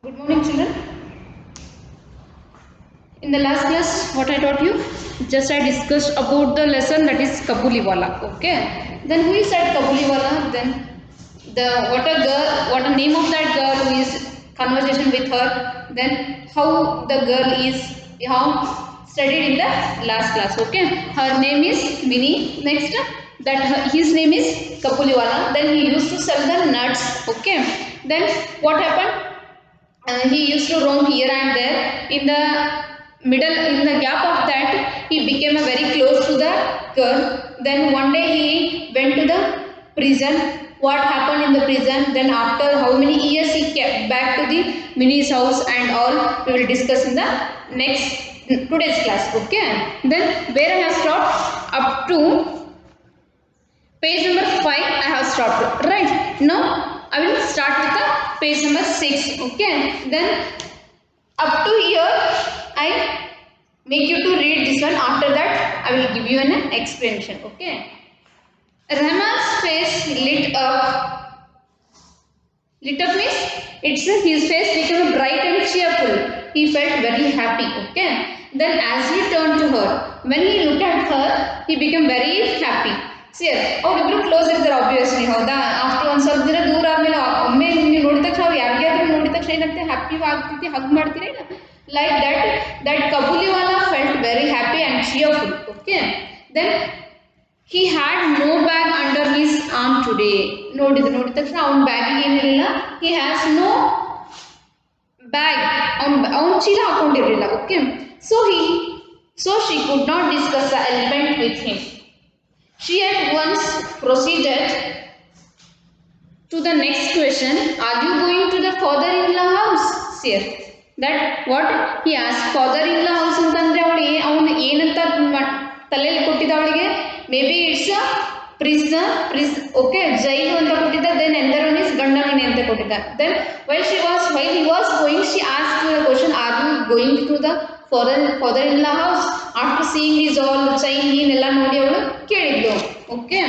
Good morning, children. In the last class, what I taught you? Just I discussed about the lesson that is Kabuliwala. Okay. Then who is that Kabuliwala? Then what a name of that girl who is conversation with her. Then how the girl is how studied in the last class. Okay. Her name is Minnie. Next, his name is Kabuliwala. Then he used to sell the nuts. Okay. Then what happened? He used to roam here and there. In the gap of that, he became a very close to the girl. Then one day he went to the prison. What happened in the prison? Then after how many years he came back to the Minnie's house and all, we will discuss in the next today's class. Okay. Then where I have stopped up to page number 5 I have stopped. Right. Now I will start with the page number 6. Okay. Then up to here I make you to read this one. After that I will give you an explanation. Okay. Rahman's face lit up. Lit up means his face became bright and cheerful. He felt very happy. Okay. Then as he turned to her, when he looked at her, he became very happy. See, ಅವರಿಬ್ರು close ಇರ್ತಾರೆ obviously ಹೌದಾ. After ಒಂದು ಸ್ವಲ್ಪ ದಿನ ದೂರ ಆದ್ಮೇಲೆ ಒಮ್ಮೆ ನೀವು ನೋಡಿದ ತಕ್ಷಣ ಅವ್ರು ಯಾರಿಗಾದ್ರೂ ನೋಡಿದ ತಕ್ಷಣ ಏನಾಗ್ತದೆ ಹ್ಯಾಪಿ ಆಗ್ತೈತಿ ಹಗ್ ಮಾಡ್ತೀರಿ like that Kabuliwala felt very happy and cheerful. Okay. Then he had no bag under his arm today. ನೋಡಿದ ತಕ್ಷಣ ಅವನ ಬ್ಯಾಗಿಗೆ ಏನಿರಲಿಲ್ಲ. he has no bag. ಅವನ ಚೀಲ ಹಾಕೊಂಡಿರಲಿಲ್ಲ. Okay. so she could not discuss the elephant with him. She at once proceeded to the next question. Are you going to the father-in-law house? Sir, that what he asked father-in-law house ಅಂತಂದ್ರೆ ಅವನು ಏನಂತ ತಲೆಯಲ್ಲಿ ಕೊಟ್ಟಿದ್ದ ಅವಳಿಗೆ maybe it's a okay jail ಅಂತ ಕೊಟ್ಟಿದ್ದ. Then ಎಂದರ್ one is ಗಂಡ ಮನೆ ಅಂತ ಕೊಟ್ಟಿದ್ದ. Then while he was going, she asked the question, are you going to the father-in-law house? After seeing this all chain ಎಲ್ಲ ನೋಡಿ ಅವಳು ಕೇಳಿದ್ಲು. Okay.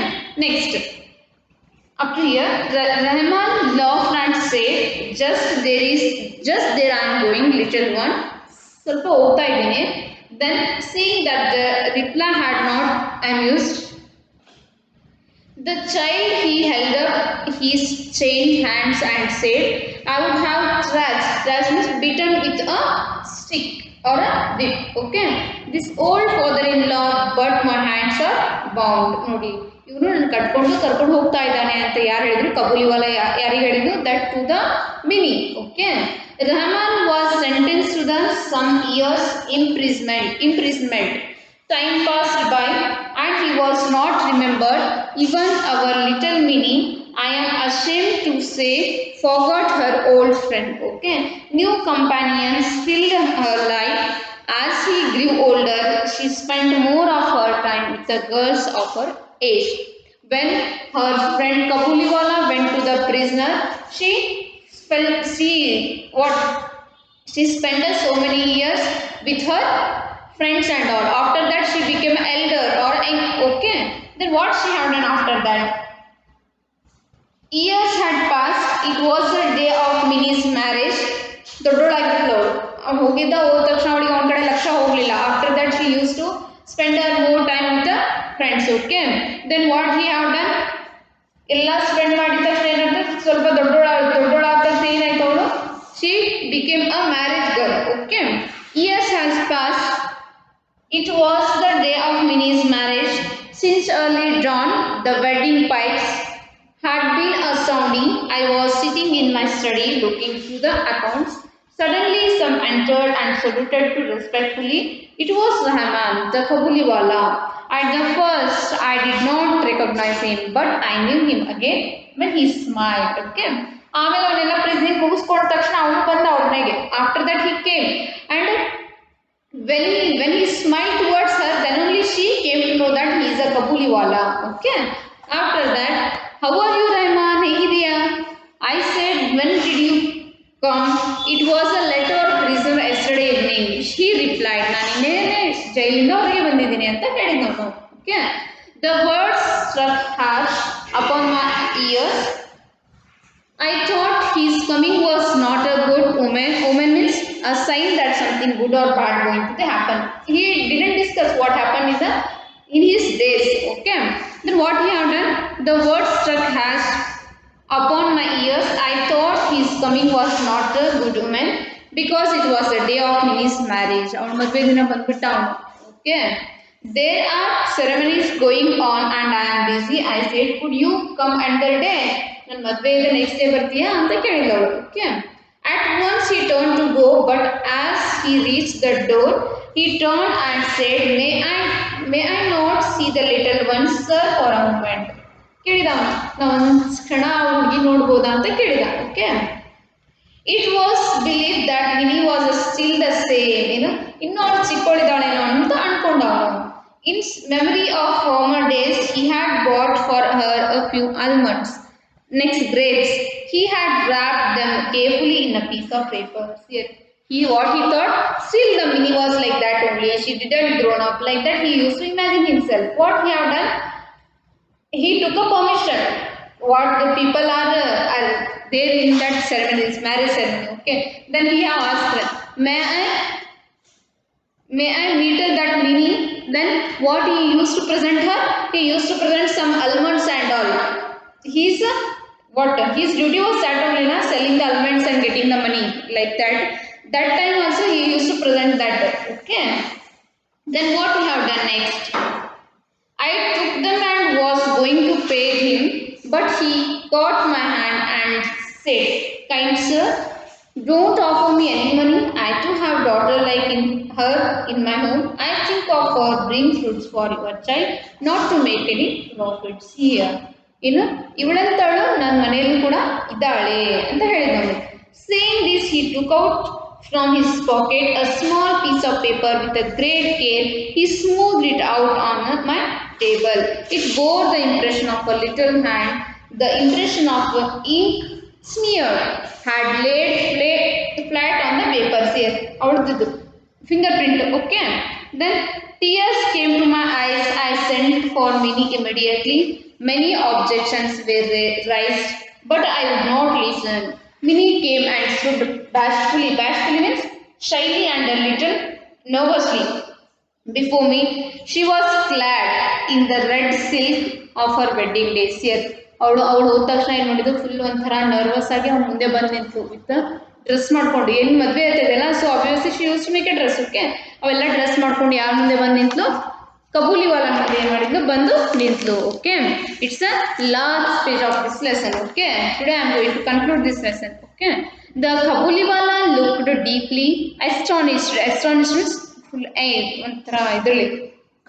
Next up to here Rahman laughed and said, just there I am going, little one. ಸ್ವಲ್ಪ ಹೋಗ್ತಾ ಇದ್ದೀನಿ. Then seeing that the reply had not amused the child, he held up his chained hands and said, I would have thrashed means beaten with a stick or a whip. Okay. This old father-in-law, but my hands are bound. ನೋಡಿ ಇವನು ನನ್ನ ಕರ್ಕೊಂಡು ಹೋಗ್ತಾ ಇದ್ದಾನೆ ಅಂತ ಯಾರು ಹೇಳಿದ್ರು? ಕಬೂಲಿವಾಲ ಯಾರಿಗೆ ಹೇಳಿದ್ರು? That to the Minnie. Okay. Rahman was sentenced to the some years imprisonment. Time passed by and he was not remembered. Even our little Minnie, I am ashamed to say, forgot her old friend. Okay. New companions filled her life. As he grew older, she spent more of her time with the girls of her age. When her friend Kabuliwala went to the prisoner, she spent so many years with her friends and all. After that she became elder or okay. Then what she had done after that? Years had passed. It was the day of Minnie's marriage. ದೊಡ್ಡೋಳಾಗಿದ್ಲು ಅವಳು ಹೋಗಿದ್ದ. ಹೋದ ತಕ್ಷಣ ಅವಳಿಗೆ ಅವನ ಕಡೆ ಲಕ್ಷ ಹೋಗಲಿಲ್ಲ. After that she use to spend her more time with the friends. Okay. Then what he have done? ಎಲ್ಲ ಸ್ಪೆಂಡ್ ಮಾಡಿದ ತಕ್ಷಣ ಏನಾಗ್ತದೆ? ಸ್ವಲ್ಪ ದೊಡ್ಡೋಳಾದ ತಕ್ಷಣ ಏನಾಯ್ತು ಅವಳು? She became a marriage girl. Okay. Years has passed. It was the day of Minnie's marriage. Since early dawn, the wedding pipes had been sounding. I was sitting in my study looking through the accounts. Suddenly some entered and saluted me respectfully. It was Rahman, the Kabuliwala. At the first, I did not recognize him, but I knew him again when he smiled. Okay. ಆಮೇಲೆ ಅವನ್ನೆಲ್ಲ present ಮುಗಿಸ್ಕೊಂಡ ತಕ್ಷಣ ಅವನು ಬಂದ ಅವ್ರ ಮನೆಗೆ. After that he came and when he smiled towards her, then only she came to know that he is a Kabuliwala. Okay. After that, how are you, Rahman? ಹೇಗಿದೆಯಾ? I said, when did you come? It was a letter of prison yesterday evening. She replied, ನಾನು ಇನ್ನೇನೆ ಜೈಲಿಂದ ಹೊರಗೆ ಬಂದಿದ್ದೀನಿ ಅಂತ ಹೇಳಿದವನು. Okay. The words struck harsh upon my ears. I thought his coming was not a good omen. a sign that something good or bad going to happen. He didn't discuss what happened in his days. Okay, then what he have done, the word struck has upon my ears. I thought his coming was not a good omen because it was the day of Minnie's marriage. ಅವಳ ಮದುವೆ ದಿನ ಬಂದ್ಬಿಟ್ಟ ಅವನು. Okay, there are ceremonies going on and I am busy. I said, could you come another day? ನನ್ನ ಮದುವೆ ಇದೆ next day ಬರ್ತೀಯಾ ಅಂತ ಕೇಳಿದವಳು. Okay, at once he turned to go, but as he reached the door he turned and said, may I not see the little one, sir, for a moment? ಕೇಳಿದ ನಾವು ಒಂದು ಕ್ಷಣ ಹುಡುಗಿ ನೋಡ್ಬೋದಾ ಅಂತ ಕೇಳಿದ. Okay, it was believe that Mini was still the same, ಇನ್ನೂ ಅವಳು ಚಿಕ್ಕವಳಿದ್ದಾಳೇನೋ ಅಂತ ಅನ್ಕೊಂಡ ಅವನು. In memory of former days he had bought for her a few almonds, next grapes. He had wrapped them carefully in a piece of paper. What he thought, still the Minnie was like that only. She didn't grown up like that. He used to imagine himself. What he have done? He took a permission. What the people are there in that ceremony, marriage ceremony. Okay. Then he have asked her, may I meet that Minnie? Then what he used to present her? He used to present some almonds and all. His duty was that only, selling the almonds and getting the money like that. That time also he used to present that. Okay. Then what we have done next? I took them and was going to pay him, but he caught my hand and said, kind sir, don't offer me any money. I too have daughter like her in my home. I think of her bring fruits for your child, not to make any profits here. ಇವಳಂತಳು ನನ್ನ ಮನೆಯಲ್ಲೂ ಕೂಡ ಇದ್ದಾಳೆ ಅಂತ ಹೇಳಿದವನು. Saying this, he took out from his pocket a small piece of paper. With a great care, he smoothed it out on my table. It bore the impression of a little hand. The impression of ink smeared had laid flat on the paper. Here, avಳದ್ದು fingerprint. Okay. Then tears came to my eyes. I sent for Minnie immediately. Many objections were raised, but I would not listen. Minnie came and stood bashfully means shyly and a little nervously before me. She was clad in the red silk of her wedding days. Here, ಅವಳು ಹೋದ ತಕ್ಷಣ ಏನು ಮಾಡಿದ್ದು, full ಒಂಥರ nervous ಆಗಿ ಅವ್ನು ಮುಂದೆ ಬಂದು ನಿಂತು ವಿತ್ ಡ್ರೆಸ್ ಮಾಡ್ಕೊಂಡು, ಏನು ಮದುವೆ ಆಗ್ತಿದೆಯಲ್ಲ, so obviously she use to make a dress. Okay, ಅವೆಲ್ಲ ಡ್ರೆಸ್ ಮಾಡ್ಕೊಂಡು ಯಾರ ಮುಂದೆ ಬಂದು ನಿಂತಲು, ಕಬೂಲಿವಾಲ ಮುಂದೆ ಏನು ಮಾಡಿದ್ಲು, ಬಂದು ನಿಂತಲು. Okay, it's a last stage of this lesson. Okay, today I am going to conclude this lesson. Okay, the Kabuliwala looked deeply astonished means full ಒಂಥರ ಇದರಲ್ಲಿ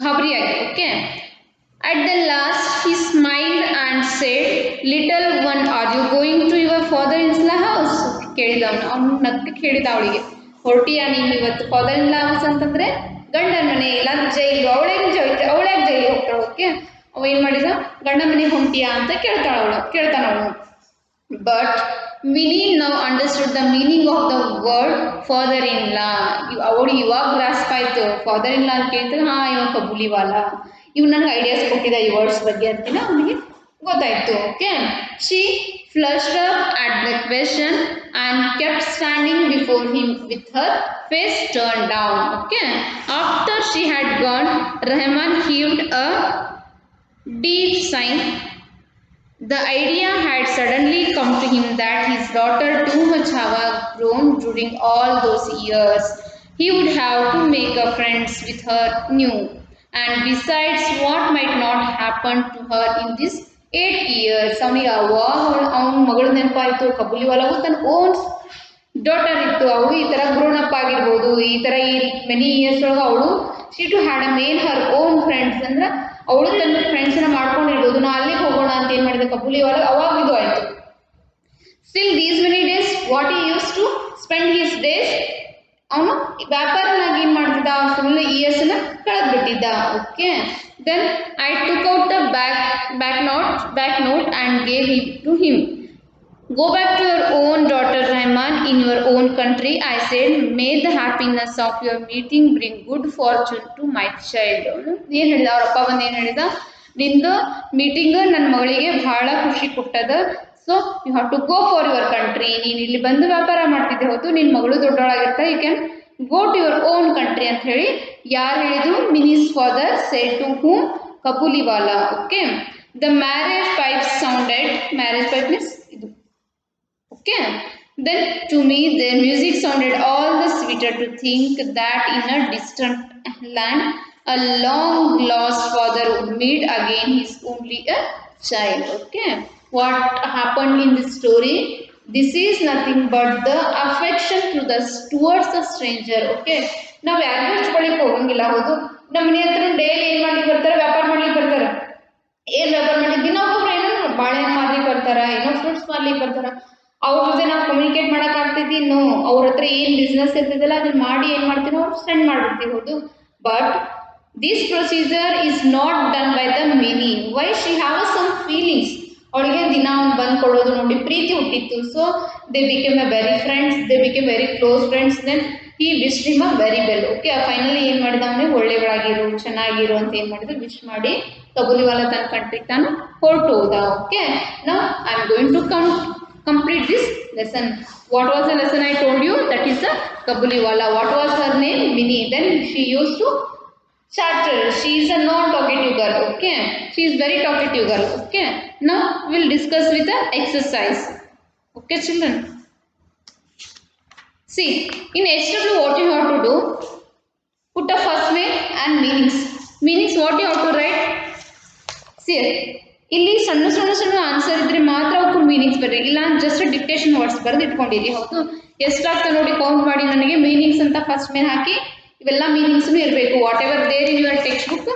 ಗಾಬರಿಯಾಗಿ. Okay, at the last he smiled and said, little one, are you going to your father-in-law house? ಕೇಳಿದ ಅವನು ನಗ್ತಿ ಕೇಳಿದ ಅವಳಿಗೆ, ಹೊರಟಿಯಾ ನೀನು ಇವತ್ತು father in law house ಅಂತಂದ್ರೆ ಗಂಡನ ಮನೆ, ಇಲ್ಲ ಜೈಲು, ಅವಳೇನು ಜೈಲಿಗೆ ಹೋಗ್ತಾಳೆ. ಓಕೆ, ಅವ ಏನು ಮಾಡಿದ, ಗಂಡ ಮನೆಗೆ ಹೊಂಟಿಯಾ ಅಂತ ಕೇಳ್ತಾನ ಅವನು. But Minnie now understood the meaning of the word father-in-law. ಅವಳು ಇವಾಗ ಗ್ರಾಸ್ಪ್ ಆಯ್ತು, ಫಾದರ್ ಇನ್ ಲಾ ಅಂತ ಕೇಳ್ತಾರೆ, ಹಾ ಇವಾಗ ಕಬೂಲಿವಾಲ, ಇವ್ ನನಗೆ ಐಡಿಯಾಸ್ ಕೊಟ್ಟಿದ್ದ ಈ ವರ್ಡ್ಸ್ ಬಗ್ಗೆ ಅಂತಿನ ಅವನಿಗೆ ಗೊತ್ತಾಯ್ತು. Okay, she flushed up at the question and kept standing before him with her face turned down. Okay, after she had gone, Rahman heaved a deep sigh. The idea had suddenly come to him that his daughter too much have grown during all those years. He would have to make friends with her new. And besides, what might not happen to her in this 8 years? ಅವನಿಗೆ ಅವಾಗ ಅವನ ಮಗಳು ನೆನಪಾಯಿತು. ಕಬೂಲಿವಾಲಾಗೂ ತನ್ನ own daughter ಇತ್ತು, ಅವಳು ಈ ಥರ ಗ್ರೋನ್ ಅಪ್ ಆಗಿರ್ಬೋದು, ಈ ಥರ ಈ ಮೆನಿ ಇಯರ್ಸ್ ಒಳಗೆ ಅವಳು she too had a main her own friends, ಅಂದ್ರೆ ಅವಳು ತನ್ನ ಫ್ರೆಂಡ್ಸನ್ನ ಮಾಡ್ಕೊಂಡಿರ್ಬೋದು. ನಾ ಅಲ್ಲಿಗೆ ಹೋಗೋಣ ಅಂತ ಏನು ಮಾಡಿದೆ ಕಬೂಲಿವಾಲ, ಅವಾಗ ಇದು ಆಯಿತು. Still these many days what he used to spend his days, ಅವನು ವ್ಯಾಪಾರನಾಗಿ ಏನು ಮಾಡ್ತಿದ್ದ, ಫುಲ್ ಇಯರ್ಸ್ನ ಕಳೆದ್ಬಿಟ್ಟಿದ್ದ. Okay, then I took out the back note and gave it to him. Go back to your own daughter Rahman in your own country, I said. May the happiness of your meeting bring good fortune to my child. ಏನು ಹೇಳಿದ ಅವ್ರ ಅಪ್ಪ ಬಂದು ಏನು ಹೇಳಿದ, ನಿಂದು meeting ನನ್ನ ಮಗಳಿಗೆ ಬಹಳ ಖುಷಿ ಕೊಟ್ಟದ, so you have to go for your country. ನೀನು ಇಲ್ಲಿ ಬಂದು ವ್ಯಾಪಾರ ಮಾಡ್ತಿದ್ದೆ ಹೊತ್ತು ನಿನ್ನ ಮಗಳು ದೊಡ್ಡವಳಾಗಿರ್ತಾ, you can go to your own country ಅಂತ ಹೇಳಿ ಯಾರು ಹೇಳಿದ್ರು? Mini's father said to whom? Kabuliwala. Okay. The marriage pipe sounded. Marriage pipe means ಇದು. Okay, then to me the music sounded all the sweeter to think that in a distant land a long lost father would meet again his only a child. Okay, what happened in this story? This is nothing but the affection towards the stranger. Okay, ನಾವು ಯಾರಿಗೂ ಹಚ್ಕೊಳ್ಳಿಕ್ಕೆ ಹೋಗಂಗಿಲ್ಲ. ಹೌದು, ನಮ್ಮ ಮನೆ ಹತ್ರ daily ಏನ್ ಮಾಡ್ಲಿಕ್ಕೆ ಬರ್ತಾರೆ? ವ್ಯಾಪಾರ ಮಾಡ್ಲಿಕ್ಕೆ ಬರ್ತಾರೆ. ಏನ್ ವ್ಯಾಪಾರ ಮಾಡಿ ದಿನ ಒಬ್ಬೊಬ್ರು ಏನೋ ಬಾಳೆಹಣ್ಣು ಮಾರ್ಲಿಕ್ಕೆ ಬರ್ತಾರ, ಏನೋ ಫ್ರೂಟ್ಸ್ ಮಾರ್ಲಿಕ್ಕೆ ಬರ್ತಾರ. ಅವ್ರ ಜೊತೆ ನಾವು ಕಮ್ಯುನಿಕೇಟ್ ಮಾಡಕ್ ಆಗ್ತೈತಿ? ನೋ. ಅವ್ರ ಹತ್ರ ಏನ್ ಬಿಸ್ನೆಸ್ ಇರ್ತದಲ್ಲ ಅದನ್ನ ಮಾಡಿ ಏನ್ ಮಾಡ್ತೀವಿ? ಅವ್ರು ಸೆಂಡ್ ಮಾಡ್ಬಿಡ್ತೀವಿ. ಹೌದು, but this procedure is not done by the Mini. Why? She have some feelings. ಅವಳಿಗೆ ದಿನ ಅವ್ನು ಬಂದ್ ಕೊಡೋದು ನೋಡಿ ಪ್ರೀತಿ ಹುಟ್ಟಿತ್ತು. So they became a very friends, they became very close friends. Then he wish him a very well. Okay, finally ಏನ್ ಮಾಡಿದ? ಅವನಿಗೆ ಒಳ್ಳೆಯವಳಾಗಿರು, ಚೆನ್ನಾಗಿರು ಅಂತ ಏನ್ ಮಾಡಿದ್ರು? ವಿಶ್ ಮಾಡಿ ಕಬೂಲಿವಾಲಾ ತನ್ನ ಕಂಟ್ರಿಗೆ ತಾನು ಹೊರಟು ಹೋದ. Okay, now I am going to complete this lesson. What was the lesson I told you? That is the Kabuliwala. What was her name? Minnie. Then she used to chatter. She is a non-talkative girl. Okay, she is very talkative girl. Okay, now we'll discuss with the exercise. Okay, children. See, in HW what you have to do? Put a first name and meanings. Meanings what you have to write? See, ಇಲ್ಲಿ ಸಣ್ಣ ಸಣ್ಣ ಸಣ್ಣ answer ಇದ್ರೆ ಮಾತ್ರ ಅವಕ್ಕೂ meanings ಬರ್ರಿ. ಇಲ್ಲ just dictation words ಬರೆದು ಇಟ್ಕೊಂಡಿರಿ. ಹೌದು, ಎಷ್ಟಾಗ್ತಾ ನೋಡಿ ಕೌಂಟ್ ಮಾಡಿ ನನಗೆ ಮೀನಿಂಗ್ಸ್ ಅಂತ ಫಸ್ಟ್ ಮೇಲೆ ಹಾಕಿ. ಇವೆಲ್ಲ ಮೀನಿಂಗ್ಸ್ನು ಇರಬೇಕು. Whatever there in your textbook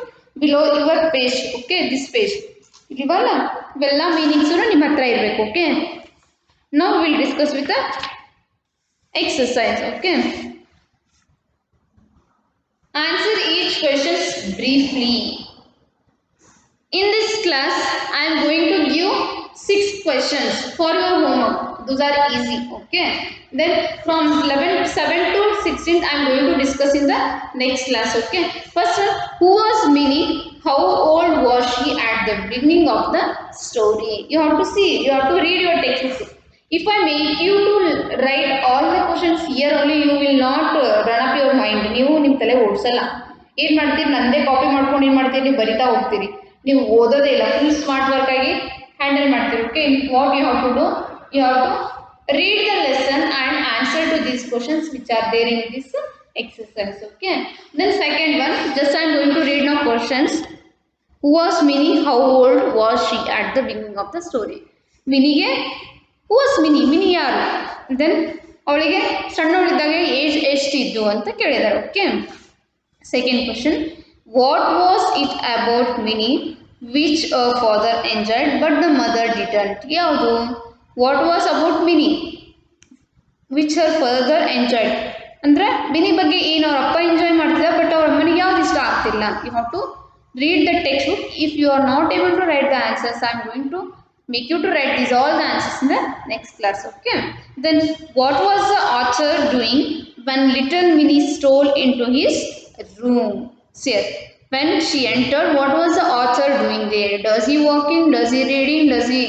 below your page. Okay, this page ಇಲ್ವಲ್ಲ, ಇವೆಲ್ಲ ಮೀನಿಂಗ್ಸು ನಿಮ್ಮ ಹತ್ರ ಇರಬೇಕು. Okay, now will discuss with the exercise. Okay, answer each questions briefly. In this class, I am going to give 6 questions for your homework. Those are easy. Okay. Then from 7 to 16, I am going to discuss in the next class. Okay. First one, who was Minnie? How old was she at the beginning of the story? You have to see. You have to read your textbook. If I make you to write all the questions here only, you will not run up your mind. ನೀವು ನಿಮ್ಮ ತಲೆ ಓಡಿಸಲ್ಲ. ಏನು ಮಾಡ್ತೀರಿ? ನಂದೇ copy ಮಾಡ್ಕೊಂಡು ಏನು ಮಾಡ್ತೀರಿ? ನೀವು ಬರಿತಾ ಹೋಗ್ತೀರಿ. ನೀವು ಓದೋದೇ ಇಲ್ಲ. ಫುಲ್ ಸ್ಮಾರ್ಟ್ ವರ್ಕ್ ಆಗಿ ಹ್ಯಾಂಡಲ್ ಮಾಡ್ತೀರಿ. Okay, what you have to do? You have to read the lesson and answer to these questions which are there in this exercise. Okay, then second one, just I am going to read now questions. Who was Minnie? How old was she at the beginning of the story? Minnie who was Minnie? Minnie ಯಾರು? then ಅವಳಿಗೆ ಸಣ್ಣವಳಿದ್ದಾಗ age ಎಷ್ಟಿದ್ದು ಅಂತ ಕೇಳಿದ್ದಾರೆ. Okay, second question, what was it about Minnie which her father enjoyed but the mother didn't? ಯಾವುದು? what was about Minnie which her father enjoyed ಅಂದ್ರೆ mini ಬಗ್ಗೆ ಏನು ಅವ್ರ ಅಪ್ಪ ಎಂಜಾಯ್ ಮಾಡ್ತಿದ್ದ ಬಟ್ ಅವ್ರ ಅಮ್ಮನಿಗೆ ಯಾವ್ದು ಇಷ್ಟ ಆಗ್ತಿಲ್ಲ. You have to read the textbook. If you are not able to write the answers, I am going to make you to write these all the answers in the next class. Okay, then what was the author doing when little Minnie stole into his room? See, when she entered, what was the author doing there? Does he walking? Does he reading? Does he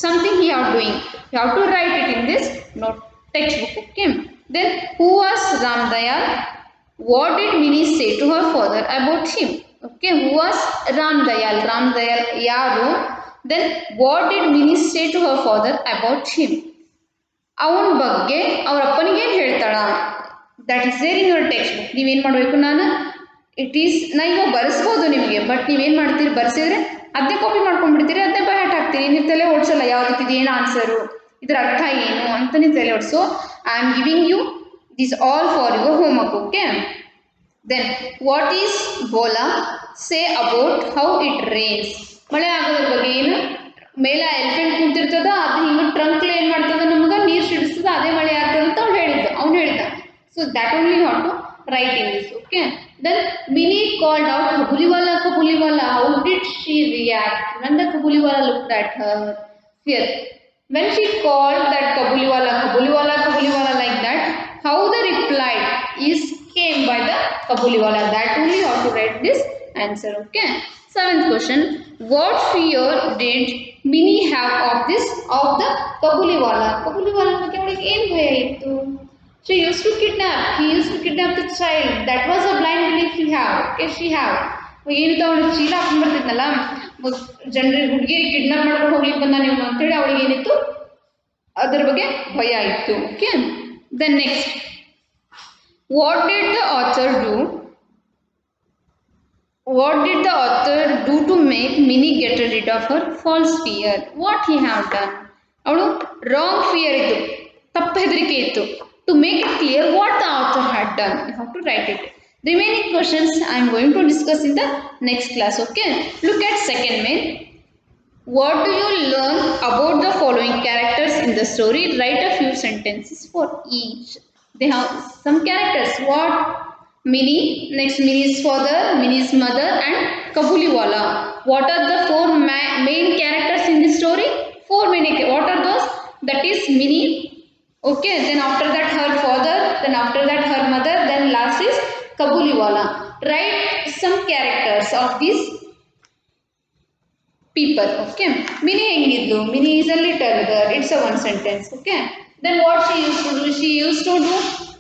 something he are doing? You have to write it in this note textbook. Okay, then who was Ram Dayal? What did Minnie say to her father about him? Okay, who was Ram Dayal? Ram Dayal yaru? Then what did Minnie say to her father about him? ಅವನ ಬಗ್ಗೆ ಅವ್ರ ಅಪ್ಪನಿಗೆ ಏನು ಹೇಳ್ತಾಳ? That is there in your textbook. ನೀವೇನು ಮಾಡಬೇಕು? ನಾನು it is ನಾ ಇವಾಗ ಬರೆಸ್ಬೋದು ನಿಮಗೆ, ಬಟ್ ನೀವೇನು ಮಾಡ್ತೀರಿ? ಬರೆಸಿದ್ರೆ ಅದೇ ಕಾಪಿ ಮಾಡ್ಕೊಂಡ್ಬಿಡ್ತೀರಿ, ಅದೇ ಬೈ ಹ್ಯಾಟ್ ಹಾಕ್ತೀರಿ. ನೀವು ತಲೆ ಓಡಿಸಲ್ಲ ಯಾವುದಕ್ಕೆ ಏನು ಆನ್ಸರು, ಇದರ ಅರ್ಥ ಏನು ಅಂತ ನೀವು ತಲೆ ಓಡಿಸು. I am giving you this all for your homework. Okay, then what is Bhola say about how it rains? ಮಳೆ ಆಗೋದ್ರ ಬಗ್ಗೆ ಏನು? ಮೇಲೆ ಎಲಿಫೆಂಟ್ ಕುಂತಿರ್ತದ, ಅದು ಹಿಂಗೆ ಟ್ರಂಕ್ಲೆ ಏನು ಮಾಡ್ತದ? ನಮ್ಗೆ ನೀರು ಸಿಡಿಸ್ತದ, ಅದೇ ಮಳೆ ಆಗ್ತದೆ ಅಂತ ಅವ್ನು ಹೇಳಿದ್ದ. So that only you have to write in this. Okay, then Minnie called out, Kabuliwala, Kabuliwala. How did she react when the Kabuliwala looked at her? Here, when she called that Kabuliwala, Kabuliwala, Kabuliwala like that, how the reply is came by the Kabuliwala. That only you have to write this answer. Okay, seventh question, what fear did Mini have of this of the Kabuliwala. Kabuliwala ಬಗ್ಗೆ ಅವಳಿಗೆ ಏನು ಭಯ ಇತ್ತು? She used to kidnap. He used to kidnap the child. That was a blind belief he have. Okay, she have. ಏನಿತ್ತು ಅವಳು ಚೀಲ ಹಾಕೊಂಡು ಬರ್ತಿದ್ನಲ್ಲ, ಜನರಿಗೆ ಹುಡುಗಿರಿಗೆ ಕಿಡ್ನಾಪ್ ಮಾಡ್ಕೊಂಡು ಹೋಗ್ಲಿಕ್ಕೆ ಬಂದ ನೀವು ಅಂತೇಳಿ ಅವಳಿಗೆ ಏನಿತ್ತು ಅದರ ಬಗ್ಗೆ ಭಯ ಇತ್ತು. Okay, then next, what did the author do? What did the author do to make Minnie get rid of her false fear? What he have done? ಅವಳು wrong fear ಇತ್ತು, ತಪ್ಪು ಹೆದರಿಕೆ ಇತ್ತು. To make it clear what the author had done, you have to write it. Remaining questions I am going to discuss in the next class. Okay, look at second main. What do you learn about the following characters in the story? Write a few sentences for each. They have some characters. What? Minnie, next Minnie's father, Minnie's mother, and Kabuliwala. What are the four main characters in this story? Four main. What are those? That is Minnie. Okay, then after that her father, then after that her mother, then last is Kabuliwala. Write some characters of these people. Okay, Minnie ಹೆಂಗಿದ್ಲು? Minnie is a little girl. It's a one sentence. Okay, then what she used to do?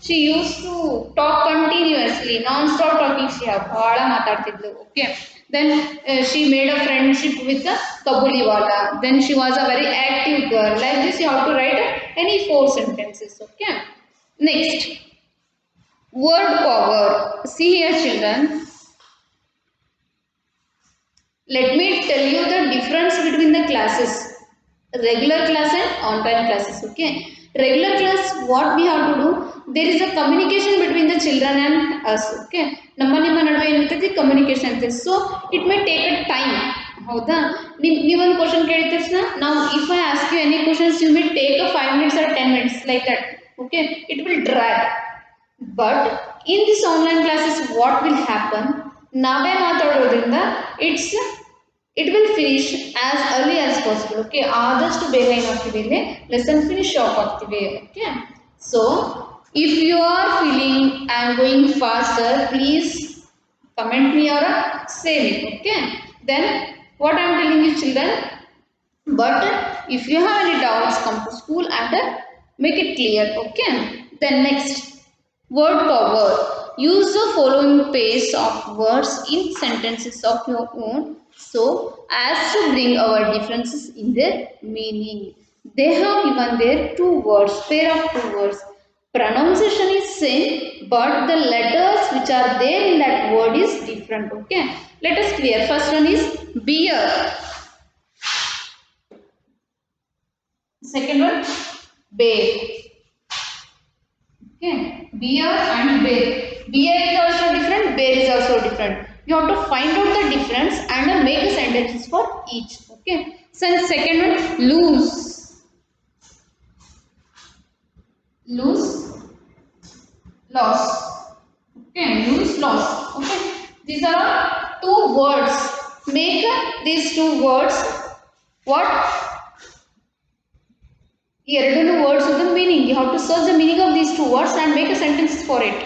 She used to talk continuously, non-stop talking. She ಬಹಳ ಮಾತಾಡ್ತಿದ್ಲು. Okay, then she made a friendship with the Kabuliwala. Then she was a very active girl. Like this you have to write any four sentences. Okay, next, word power. See here children, let me tell you the difference between the classes, regular class and on-time classes. Okay, regular class, what we have to do, there is a communication between the children and us. Okay, ನಮ್ಮ ನಿಮ್ಮ ನಡುವೆ ಏನಿರ್ತೈತಿ communication ಇರ್ತೈತಿ. So it may take a time. ಹೌದಾ, ನೀವೊಂದು question ಕೇಳಿದ ತಕ್ಷಣ ನಾವು if I ask you any questions you may take a 5 minutes or 10 minutes like that. Okay, it will drag. But in this online classes what will happen, ನಾವೇ ಮಾತಾಡೋದ್ರಿಂದ it will finish as early as possible. Okay, ಆದಷ್ಟು ಬೇಗ ಏನಾಗ್ತೀವಿ ಇಲ್ಲಿ lesson finish of ಆಗ್ತೀವಿ. Okay, so if you are feeling I am going faster, please comment me or say me. Okay, then what I am telling you children, but if you have any doubts come to school and make it clear. Okay, then next, word power. Use the following pair of words in sentences of your own so as to bring our differences in their meaning. They have given their two words, pair of two words. Pronunciation is same, but the letters which are there in that word is different. Okay, let us clear. First one is beer. Second one, bear. Okay, beer and bear. Beer is also different, bear is also different. You have to find out the difference and make a sentences for each. Okay, so second one, lose. Lose, loss. Okay, lose, loss. Okay, these are two words. Make these two words what? Two words of the meaning. You have to search the meaning of these two words and make a sentence for it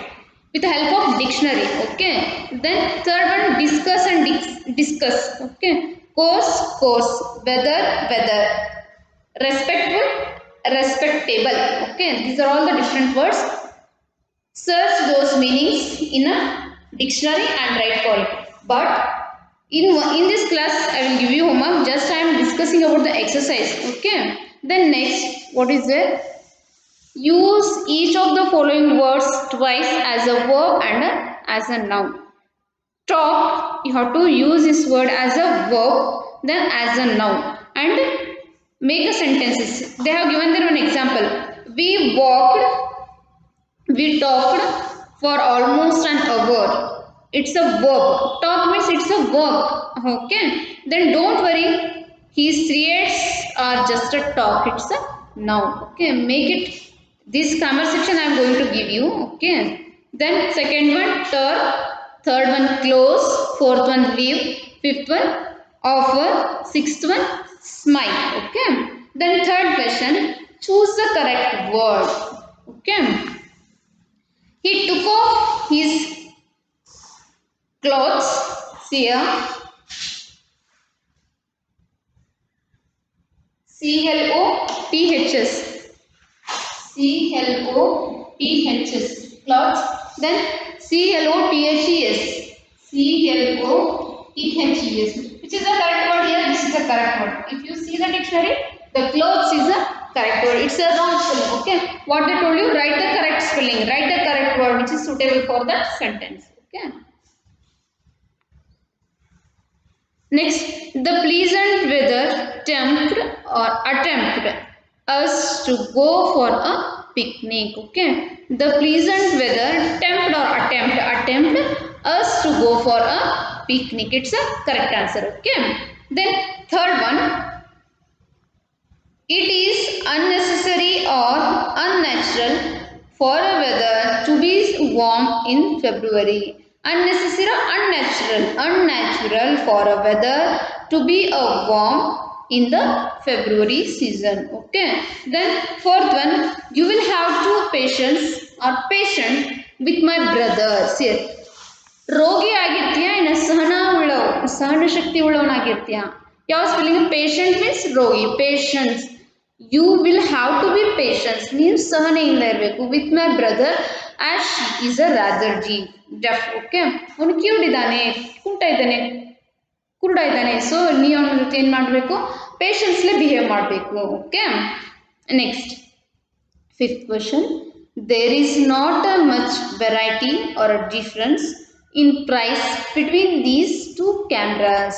with the help of dictionary. Okay, then third one, discuss and discuss. Okay, course, weather, respectful, respectable. Okay, these are all the different words. Search those meanings in a dictionary and write for it. But in this class I will give you homework, just I am discussing about the exercise. Okay, then next, what is there? Use each of the following words twice as a verb and as a noun. Talk, you have to use this word as a verb, then as a noun, and make a sentences. They have given there one example. We talked for almost an hour. It's a verb. Talk means it's a verb. Okay, then don't worry, his 3 years are just a talk, it's a noun. Okay, make it, this grammar section I am going to give you. Okay, then second one, turn, third one, close, fourth one, leave, fifth one, offer, sixth one, smile. Okay, then third question, choose the correct word. Okay, he took off his clothes. See here, CLOTHS. CLOTHS. Clouds. Then CLOTHES. CLOTHES. Which is the correct word here? This is the correct word. If you see the dictionary, the clothes is the correct word. It's a wrong spelling. Okay. What they told you? Write the correct spelling. Write the correct word which is suitable for that sentence. Okay. Next, the pleasant weather tempted or attempted us to go for a picnic. Okay. The pleasant weather tempted or attempted us to go for a picnic. It's a correct answer. Okay. Then third one, it is unnecessary or unnatural for a weather to be warm in February. Unnecessary or unnatural? Unnatural for a weather to be warm in the February season. Okay. Then fourth one, you will have to patience or patient with my brothers. Here, ರೋಗಿ ಆಗಿರ್ತೀಯಾ ಇನ್ನು ಸಹನ ಶಕ್ತಿ ಉಳ್ಳವನಾಗಿರ್ತೀಯಾ? ಯಾವ spelling? Patient means ರೋಗಿ. Patience. You will have to be patience means ಸಹನೆಯಿಂದ ಇರಬೇಕು. With my brother as she is a rather deaf. Okay. ಅವನು ಕಿವುಡಿದ್ದಾನೆ, ಕುಂಟ ಇದ್ದಾನೆ, ಕುರುಡ ಇದ್ದಾನೆ. ಸೊ ನೀವು ಅವನ ಜೊತೆ ಏನು ಮಾಡಬೇಕು? ಪೇಷನ್ಸ್ಲೇ ಬಿಹೇವ್ ಮಾಡಬೇಕು. Okay. Next fifth question, there is not a much variety or a difference in price between these two cameras.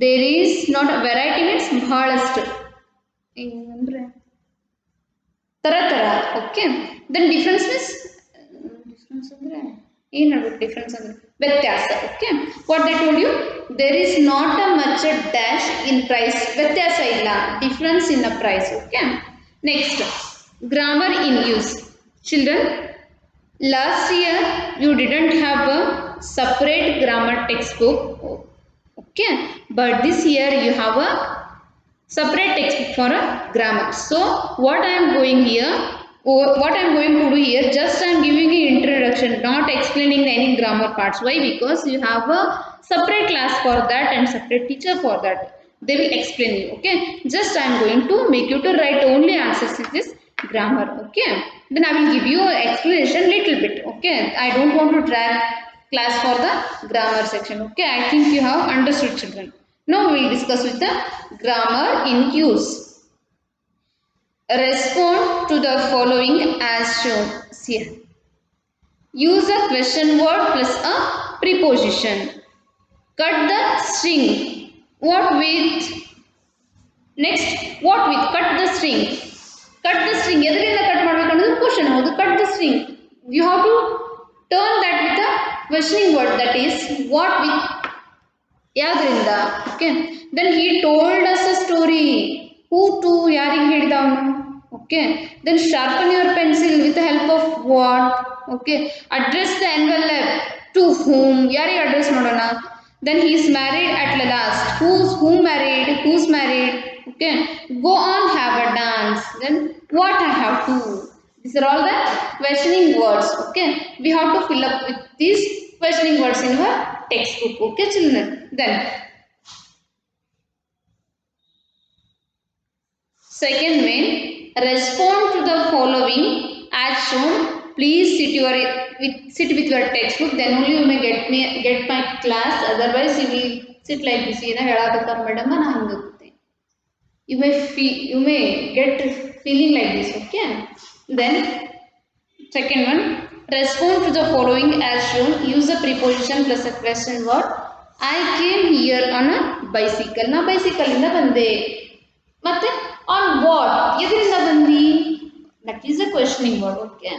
There is not a variety means ಬಹಳಷ್ಟು ಏನಂದ್ರೆ ತರ. Okay. Then difference means difference ಅಂದ್ರೆ ಏನು ಹೇಳ್ಬೇಕು? Difference ಅಂದ್ರೆ ವ್ಯತ್ಯಾಸ. Okay. What they told you? There is not a much dash in price. ವ್ಯತ್ಯಾಸ ಇಲ್ಲ, difference in a price. Okay. Next, grammar in use. Children, last year you didn't have a separate grammar textbook. Okay. But this year you have a separate textbook for a grammar. So what I am going here, what I am going to do here, just I am giving an introduction, not explaining any grammar parts. Why? Because you have a separate class for that and separate teacher for that. They will explain you. Okay. Just I am going to make you to write only answers in this grammar. Okay. Then I will give you an explanation little bit. Okay. I don't want to drag class for the grammar section. Okay. I think you have understood, children. Now we will discuss with the grammar in use. Respond to the following as shown here. Use a question word plus a preposition. Cut the string. What with? Next, what with? Cut the string. Cut the string. ಎದರಿಂದ cut ಮಾಡಬೇಕು ಅನ್ನೋದು question. ಹೌದು. Cut the string. You have to turn that with a questioning word, that is what with. ಯಾವ್ದ್ರಿಂದ? Okay. Then he told us a story. Who to? ಯಾರಿಗೆ ಹೇಳಿದ ಅವನು? Okay. Then sharpen your pencil with help of what? Okay. Address the envelope to whom? ಯಾರಿಗೆ address ಮಾಡೋಣ? Then he is married at last. Whom married? Who's married? Okay. Go on, have a dance. Then what I have to? These are all the questioning words. Okay. We have to fill up with these questioning words in our textbook. Okay, children. Then second main, respond to the following as shown. Please sit with your textbook. Then only you may get my class. Otherwise you will sit like this. ಏನ ಹೇಳಾಕತ್ತಾರ madam ನಾ ಹಂಗುತ್ತೆ. You may get feeling like this. Okay. Then second one, respond to the following as shown. Use a preposition plus a question word. I came here on a bicycle. ನಾ bicycle ಇಂದ ಬಂದೆ. ಮತ್ತೆ on what? ಎದರಿಂದ ಬಂದಿ? That is a questioning word. Okay.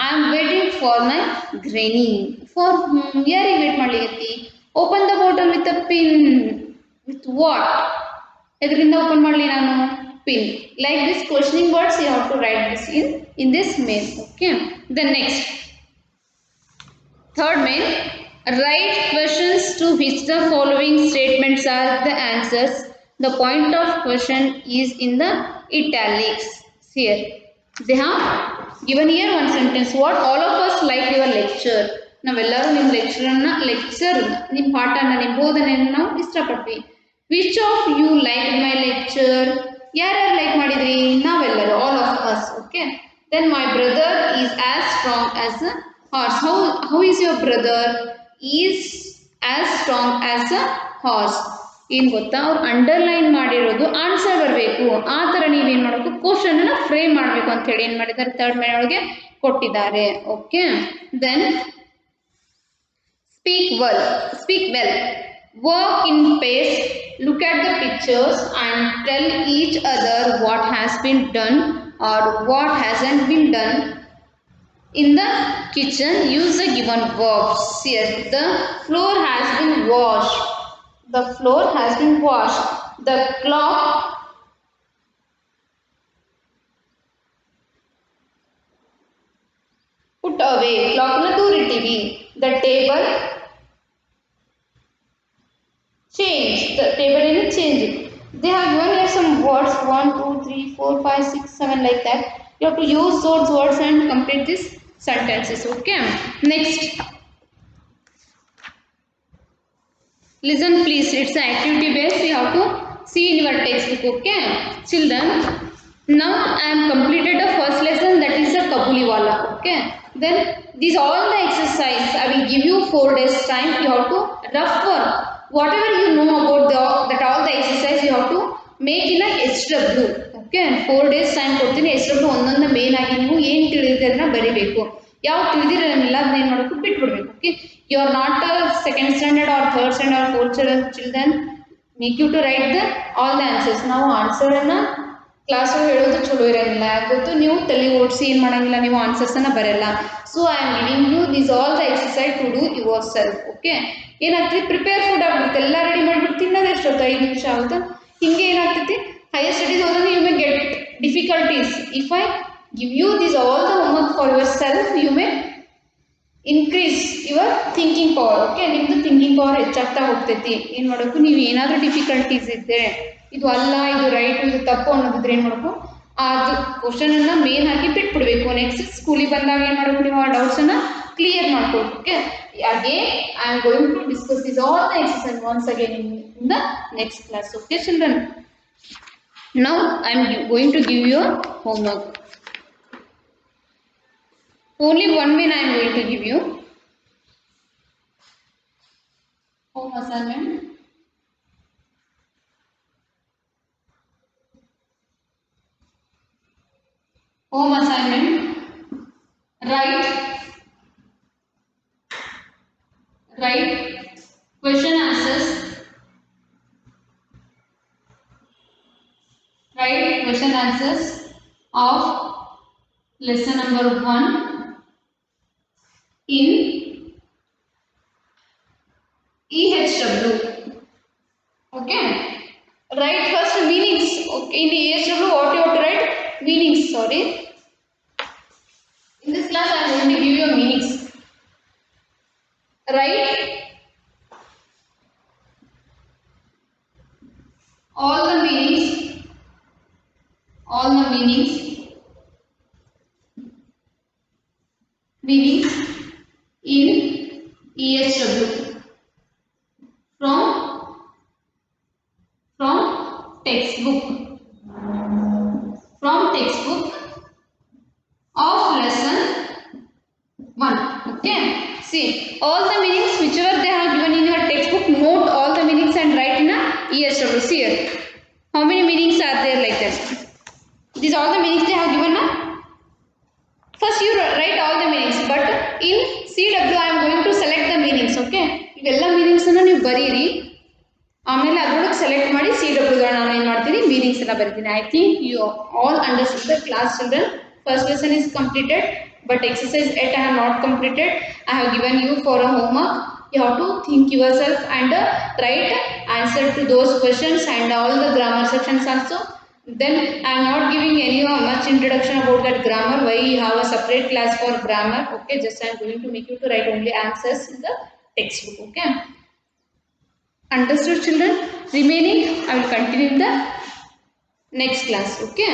I am waiting for my granny. For whom? ಯಾರಿಗೆ wait ಮಾಡ್ಲಿಕ್ಕೆ? Open the bottle with a pin. With what? ಎದರಿಂದ open ಮಾಡಲಿ ನಾನು? Pin. Like this questioning words you have to write this in this main. Okay. Then next, third main, write questions to which the following statements are the answers. The point of question is in the italics. Here they have given here one sentence. What all of us like your lecture. ನಾವೆಲ್ಲರೂ ನಿಮ್ಮ lecture ನಿಮ್ಮ ಪಾಠನ ನಿಮ್ಮ ಬೋಧನೆಯನ್ನು ನಾವು ಇಷ್ಟಪಟ್ವಿ. Which of you like my lecture? ಯಾರ್ಯಾರು like ಮಾಡಿದ್ರಿ? ನಾವೆಲ್ಲರೂ, all of us. Okay, then my brother is as strong as a horse. How is your brother? Is as strong as a horse. ಏನು ಗೊತ್ತಾ, ಅವ್ರು ಅಂಡರ್ಲೈನ್ ಮಾಡಿರೋದು answer ಬರಬೇಕು. ಆ ಥರ ನೀವೇನು ಮಾಡಬೇಕು, ಕ್ವಶನ್ ಅನ್ನ ಫ್ರೇಮ್ ಮಾಡಬೇಕು ಅಂತ ಹೇಳಿ ಏನು ಮಾಡಿದ್ದಾರೆ, ಥರ್ಡ್ ಮೇನ್ ಒಳಗೆ ಕೊಟ್ಟಿದ್ದಾರೆ. Okay, then speak well, work in pace, look at the pictures and tell each other what has been done or what hasn't been done in the kitchen. Use the given verbs. Yes, the floor has been washed. The floor has been washed. The clock put away. Clock na doorittivi. The table change. The table in change. They have given here some words 1, 2, 3, 4, 5, 6, 7 like that. You have to use those words and complete these sentences. Okay. Next. Listen please. It's an activity based. You have to see in your textbook. Okay. Children. Now I am completed the first lesson, that is the Kabuliwala. Okay. Then these all the exercise. I will give you 4 days time. You have to rough work. Whatever you know about all the exercise, you have to make in a SW. Okay, 4 days time ಕೊಡ್ತೀನಿ. SW ಒಂದೊಂದು main ಆಗಿ ನೀವು ಏನು ತಿಳಿದಿರೋದನ್ನ ಬರೀಬೇಕು. ಯಾವ ತಿಳಿದಿರೋಲ್ಲ ಅದನ್ನ ಏನು ಮಾಡಬೇಕು, ಬಿಟ್ಬಿಡ್ಬೇಕು. Okay, you are not second standard or third standard or fourth children, make you to write all the answers. ನಾವು ಆನ್ಸರನ್ನು ಕ್ಲಾಸ್ ಹೇಳೋದು ಚಲೋ ಇರೋಂಗಿಲ್ಲ, ಗೊತ್ತು, ನೀವು ತಲೆ ಓಡಿಸಿ ಏನು ಮಾಡೋಂಗಿಲ್ಲ, ನೀವು ಆನ್ಸರ್ಸನ್ನು ಬರೆಯಲ್ಲ. So I am giving you this all the exercise to do yourself. Okay, ಏನಾಗ್ತದೆ, ಪ್ರಿಪೇರ್ ಫುಡ್ ಆಗ್ಬಿಡುತ್ತೆ, ಎಲ್ಲ ರೆಡಿ ಮಾಡಿಬಿಟ್ಟು ತಿನ್ನೋದು ಎಷ್ಟೊತ್ತು, 5 ನಿಮಿಷ ಆಗುತ್ತೆ. ಹಿಂಗೆ ಏನಾಗ್ತೈತಿ, ಹೈಯರ್ ಸ್ಟಡೀಸ್ ಹೋದಾಗ you may get difficulties. If I give you this all the homework for yourself, you may increase your thinking power. Okay, ನಿಮ್ಮದು ಥಿಂಕಿಂಗ್ ಪವರ್ ಹೆಚ್ಚಾಗ್ತಾ ಹೋಗ್ತೈತಿ. ಏನು ಮಾಡಬೇಕು, ನೀವು ಏನಾದರೂ ಡಿಫಿಕಲ್ಟೀಸ್ ಇದ್ದರೆ, ಇದು ಅಲ್ಲ, ಇದು ರೈಟ್, ಇದು ತಪ್ಪು ಅನ್ನೋದಿದ್ರೆ ಏನು ಮಾಡಬೇಕು, ಅದು ಕ್ವಶನನ್ನು ಮೇನ್ ಹಾಕಿ ಬಿಟ್ಬಿಡ್ಬೇಕು. ನೆಕ್ಸ್ಟ್ ಸ್ಕೂಲಿಗೆ ಬಂದಾಗ ಏನು ಮಾಡಬೇಕು, ನೀವು ಆ ಡೌಟ್ಸನ್ನು ಕ್ಲಿಯರ್ ಮಾಡ್ಕೊಬೇಕು. Okay, again I am going to discuss this all the exercise once again in the next class. Okay children, now I am going to give you a homework. Only one main I am going to give you. Home assignment. Home assignment. Write question answers. Write question answers of lesson number 1 in EHW. Okay, write first meanings. Okay, in EHW what you have to write? Meanings. Sorry, in this class I am going to give you meanings. Write all the meanings in EHW from textbook of lesson 1. Okay, see all the meanings whichever they have given in your textbook, note all the meanings and write in a EHW. See here, how many meanings are there like that? These all the meanings they have given. First you write all the meanings, but in CW I am going to select the meanings. Okay, ಇವೆಲ್ಲ meanings ಅನ್ನು ನೀವು ಬರೀರಿ, ಆಮೇಲೆ ಅದರೊಳಗೆ select ಮಾಡಿ CW ನಾನು ಏನು ಮಾಡ್ತೀನಿ, meanings ಎಲ್ಲ ಬರೀತೀನಿ. I think you all understood the class children. First lesson is completed, but exercise 8 I have not completed. I have given you for a homework. You have to think yourself and write answer to those questions and all the grammar sections also. Then I am not giving any much introduction about that grammar, why you have a separate class for grammar. Okay, just I am going to make you to write only answers in the textbook. Okay, understood children? Remaining I will continue in the next class. Okay,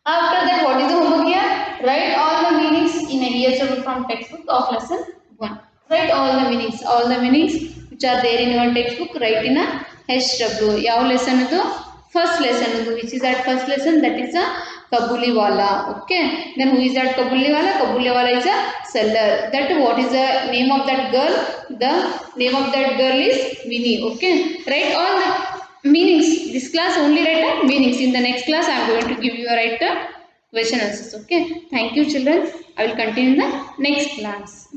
after that what is the homework here? Write all the meanings in a EHW from textbook of lesson 1. Write all the meanings which are there in your textbook, write in a HW. ಯಾವ lesson ಇದು? first lesson, which is that first lesson, that is a Kabuliwala. Okay, then who is that Kabuliwala? Kabuliwala is a seller. That what is the name of that girl? The name of that girl is Minnie. Okay, write all the meanings. This class only write the meanings. In the next class I am going to give you a write the question answers. Okay, thank you children. I will continue in the next class.